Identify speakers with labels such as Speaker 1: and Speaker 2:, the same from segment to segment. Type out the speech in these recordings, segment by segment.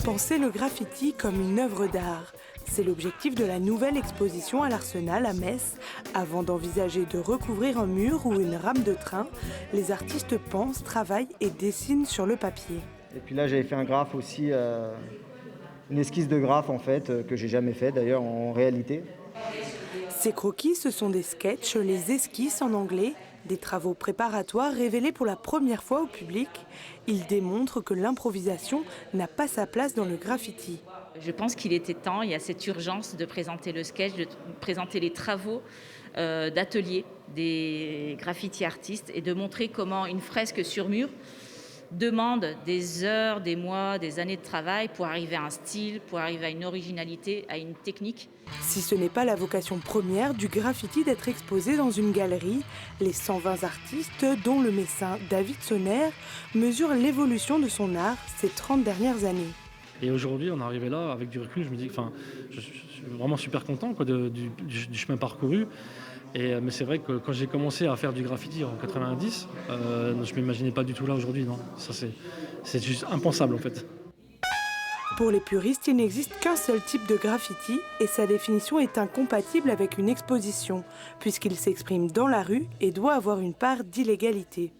Speaker 1: Penser le graffiti comme une œuvre d'art. C'est l'objectif de la nouvelle exposition à l'Arsenal à Metz. Avant d'envisager de recouvrir un mur ou une rame de train, les artistes pensent, travaillent et dessinent sur le papier.
Speaker 2: Et puis là, j'avais fait un graphe aussi, une esquisse de graphe en fait, que j'ai jamais fait d'ailleurs en réalité.
Speaker 1: Ces croquis, ce sont des sketchs, les esquisses en anglais, des travaux préparatoires révélés pour la première fois au public. Ils démontrent que l'improvisation n'a pas sa place dans le graffiti.
Speaker 3: Je pense qu'il était temps, il y a cette urgence de présenter le sketch, de présenter les travaux d'atelier des graffiti artistes et de montrer comment une fresque sur mur demande des heures, des mois, des années de travail pour arriver à un style, pour arriver à une originalité, à une technique.
Speaker 1: Si ce n'est pas la vocation première du graffiti d'être exposé dans une galerie, les 120 artistes, dont le médecin David Sonner, mesurent l'évolution de son art ces 30 dernières années.
Speaker 4: Et aujourd'hui, on est arrivé là, avec du recul, je me dis, je suis vraiment super content quoi, du chemin parcouru. Mais c'est vrai que quand j'ai commencé à faire du graffiti en 90, je ne m'imaginais pas du tout là aujourd'hui. Non. Ça, c'est juste impensable en fait.
Speaker 1: Pour les puristes, il n'existe qu'un seul type de graffiti et sa définition est incompatible avec une exposition, puisqu'il s'exprime dans la rue et doit avoir une part d'illégalité.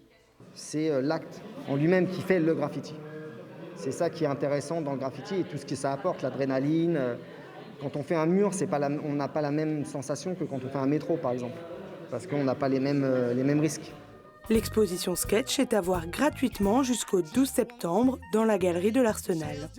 Speaker 2: C'est l'acte en lui-même qui fait le graffiti. C'est ça qui est intéressant dans le graffiti et tout ce que ça apporte, l'adrénaline. Quand on fait un mur, on n'a pas la même sensation que quand on fait un métro, par exemple, parce qu'on n'a pas les mêmes risques.
Speaker 1: L'exposition Sketch est à voir gratuitement jusqu'au 12 septembre dans la galerie de l'Arsenal.